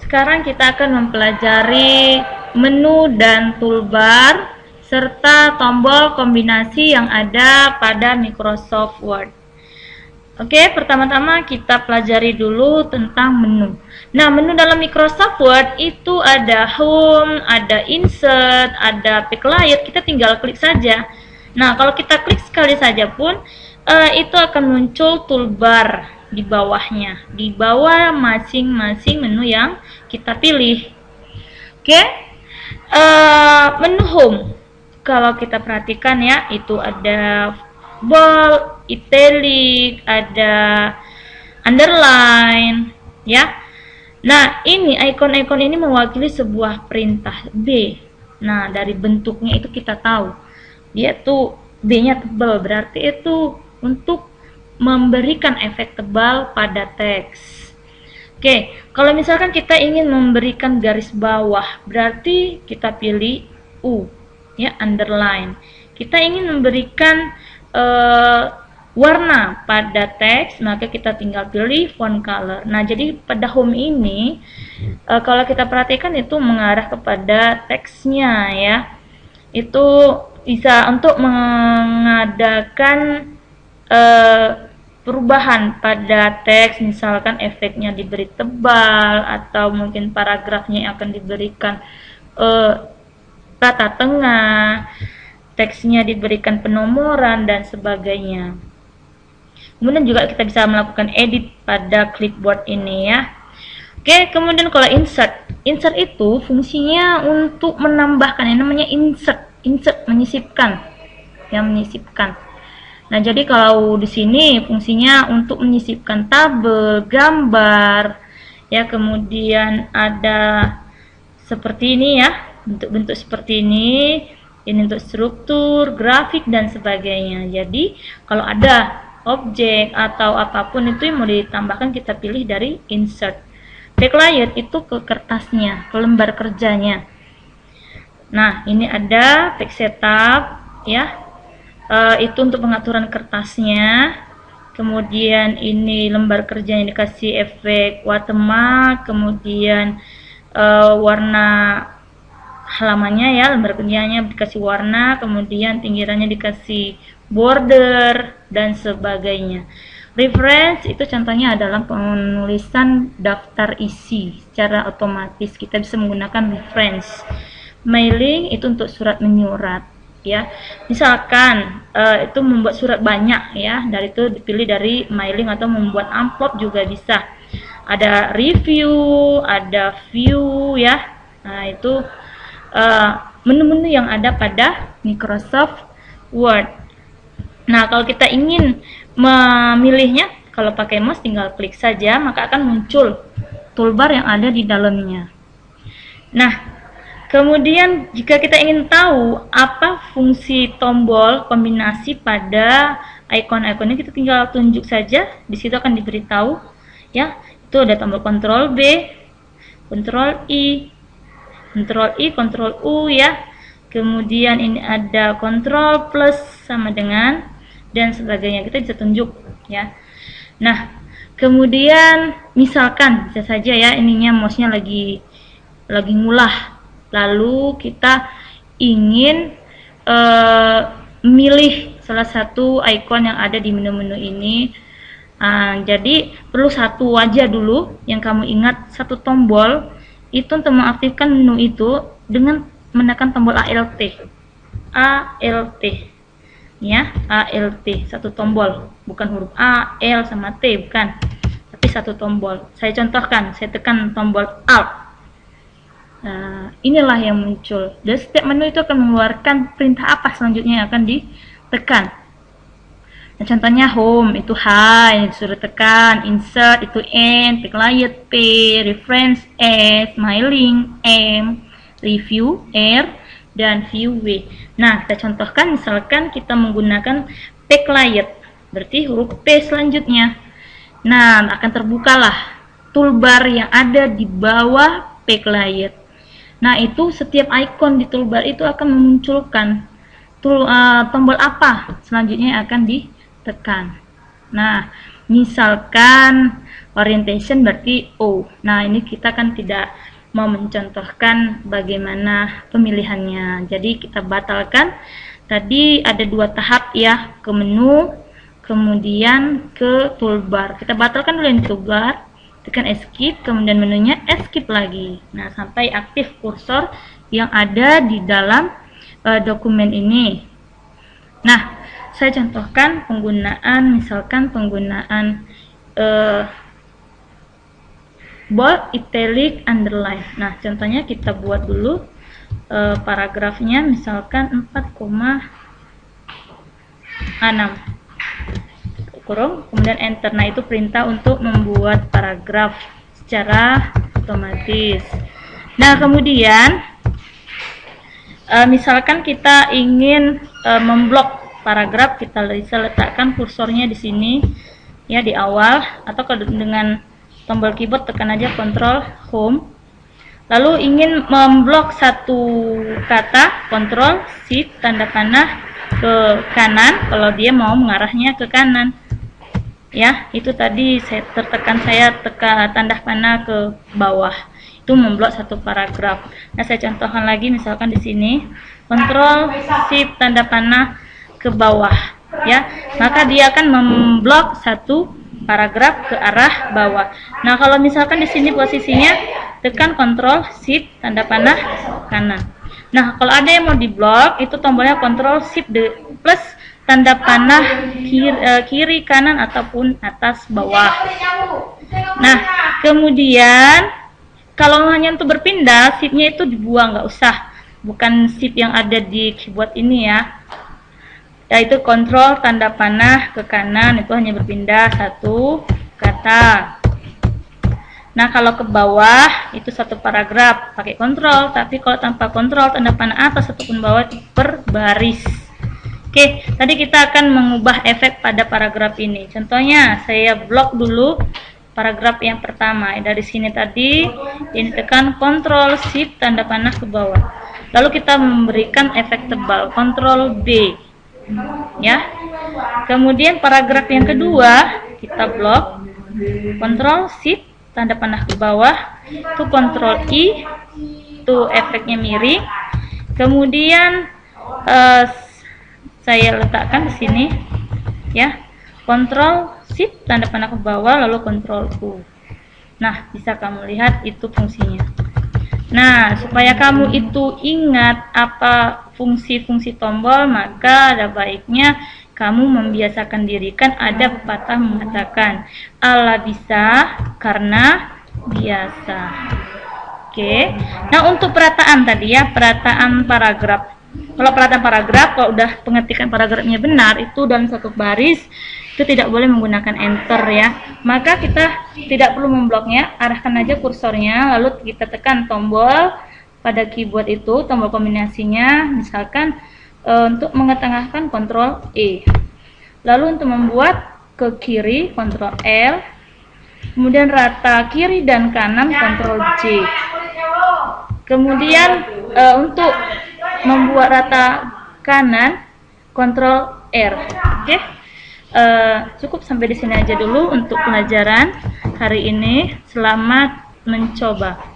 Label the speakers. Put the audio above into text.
Speaker 1: Sekarang kita akan mempelajari menu dan toolbar serta tombol kombinasi yang ada pada Microsoft Word. Oke, pertama-tama kita pelajari dulu tentang menu. Nah, menu dalam Microsoft Word itu ada Home, ada Insert, ada Backlight. Kita tinggal klik saja. Nah, kalau kita klik sekali saja pun itu akan muncul toolbar di bawahnya, di bawah masing-masing menu yang kita pilih. Oke, menu Home, kalau kita perhatikan ya, itu ada bold, italic, ada underline, ya. Nah, ini ikon-ikon ini mewakili sebuah perintah B. Nah, dari bentuknya itu kita tahu dia tuh B-nya tebal, berarti itu untuk memberikan efek tebal pada teks. Oke, kalau misalkan kita ingin memberikan garis bawah, berarti kita pilih U, ya, underline. Kita ingin memberikan warna pada teks, maka kita tinggal pilih font color. Nah, jadi pada Home ini, kalau kita perhatikan itu mengarah kepada teksnya, ya. Itu bisa untuk mengadakan perubahan pada teks, misalkan efeknya diberi tebal, atau mungkin paragrafnya akan diberikan tata tengah, teksnya diberikan penomoran, dan sebagainya. Kemudian juga kita bisa melakukan edit pada clipboard ini, ya. Oke, kemudian kalau insert itu fungsinya untuk menambahkan, yang namanya insert menyisipkan, yang menyisipkan. Nah, jadi kalau di sini fungsinya untuk menyisipkan tabel, gambar, ya, kemudian ada seperti ini, ya, bentuk-bentuk seperti ini untuk struktur, grafik, dan sebagainya. Jadi kalau ada objek atau apapun itu yang mau ditambahkan, kita pilih dari insert. Backlight itu ke kertasnya, ke lembar kerjanya. Nah, ini ada text setup, ya. Itu untuk pengaturan kertasnya. Kemudian ini lembar kerja yang dikasih efek watermark, kemudian warna halamannya, ya, lembar kerjanya dikasih warna, kemudian pinggirannya dikasih border, dan sebagainya. Reference itu contohnya adalah penulisan daftar isi secara otomatis, kita bisa menggunakan reference. Mailing itu untuk surat menyurat, ya. Misalkan itu membuat surat banyak, ya, dari itu dipilih dari mailing, atau membuat amplop juga bisa. Ada review, ada view, ya. Nah, itu menu-menu yang ada pada Microsoft Word. Nah, kalau kita ingin memilihnya, kalau pakai mouse tinggal klik saja, maka akan muncul toolbar yang ada di dalamnya. Nah, kemudian jika kita ingin tahu apa fungsi tombol kombinasi pada ikon-ikonnya, kita tinggal tunjuk saja, di situ akan diberitahu, ya. Itu ada tombol Ctrl B, Ctrl I, Ctrl U, ya. Kemudian ini ada Ctrl plus sama dengan, dan sebagainya, kita bisa tunjuk, ya. Nah, kemudian misalkan bisa saja, ya, ininya mouse-nya lagi ngulah, lalu kita ingin memilih salah satu ikon yang ada di menu-menu ini. Jadi perlu satu aja dulu yang kamu ingat, satu tombol itu untuk mengaktifkan menu itu dengan menekan tombol ALT, ya, ALT, satu tombol, bukan huruf A, L sama T, bukan, tapi satu tombol. Saya contohkan, saya tekan tombol Alt. Nah, inilah yang muncul. Dan setiap menu itu akan mengeluarkan perintah apa selanjutnya yang akan ditekan. Nah, contohnya Home itu H, yang disuruh tekan, Insert itu N, Backlight P, Reference S, Mailing M, Review R, dan View W. Nah, kita contohkan, misalkan kita menggunakan Backlight, berarti huruf P selanjutnya. Nah, akan terbukalah toolbar yang ada di bawah Backlight. Nah, itu setiap ikon di toolbar itu akan memunculkan tombol apa selanjutnya yang akan ditekan. Nah, misalkan orientation berarti O. Nah, ini kita kan tidak mau mencontohkan bagaimana pemilihannya. Jadi kita batalkan. Tadi ada 2 tahap ya, ke menu, kemudian ke toolbar. Kita batalkan dulu yang toolbar, tekan escape, kemudian menunya escape lagi. Nah, sampai aktif kursor yang ada di dalam dokumen ini. Nah, saya contohkan penggunaan, misalkan penggunaan bold, italic, underline. Nah, contohnya kita buat dulu paragrafnya, misalkan 4,6 kurung, kemudian enter. Nah, itu perintah untuk membuat paragraf secara otomatis. Nah, kemudian misalkan kita ingin memblok paragraf, kita bisa letakkan kursornya di sini ya, di awal, atau dengan tombol keyboard tekan aja Ctrl Home. Lalu ingin memblok satu kata, Ctrl Shift tanda panah ke kanan kalau dia mau mengarahnya ke kanan. Ya, itu tadi saya tekan tanda panah ke bawah. Itu memblok satu paragraf. Nah, saya contohkan lagi, misalkan di sini Ctrl Shift tanda panah ke bawah ya, maka dia akan memblok satu paragraf ke arah bawah. Nah, kalau misalkan di sini posisinya tekan Ctrl Shift tanda panah kanan. Nah, kalau ada yang mau diblok, itu tombolnya Ctrl Shift plus tanda panah kiri kanan ataupun atas bawah. Nah, kemudian kalau hanya untuk berpindah, shiftnya itu dibuang, nggak usah, bukan shift yang ada di keyboard ini ya, yaitu Ctrl tanda panah ke kanan, itu hanya berpindah satu kata. Nah, kalau ke bawah itu satu paragraf pakai Ctrl, tapi kalau tanpa Ctrl tanda panah atas ataupun bawah itu per baris. Oke, tadi kita akan mengubah efek pada paragraf ini. Contohnya saya blok dulu paragraf yang pertama. Dari sini tadi ini tekan Ctrl Shift tanda panah ke bawah. Lalu kita memberikan efek tebal, Ctrl B. Ya. Kemudian paragraf yang kedua kita blok, Ctrl Shift tanda panah ke bawah, itu Ctrl I, itu efeknya miring. Kemudian saya letakkan di sini ya, Ctrl Shift tanda panah ke bawah, lalu Ctrl U. Nah, bisa kamu lihat itu fungsinya. Nah, supaya kamu itu ingat apa fungsi-fungsi tombol, maka ada baiknya kamu membiasakan diri. Kan ada pepatah mengatakan, Allah bisa karena biasa. Oke. Nah, untuk perataan tadi ya, perataan paragraf. Kalau perataan paragraf, kalau udah pengetikan paragrafnya benar, itu dalam satu baris, itu tidak boleh menggunakan enter ya. Maka kita tidak perlu membloknya, arahkan aja kursornya, lalu kita tekan tombol pada keyboard itu, tombol kombinasinya, misalkan untuk mengetengahkan Ctrl E. Lalu untuk membuat ke kiri, Ctrl L. Kemudian rata kiri dan kanan, Ctrl J. Kemudian untuk membuat rata kanan, Ctrl R. Oke. Cukup sampai di sini aja dulu untuk pelajaran hari ini. Selamat mencoba.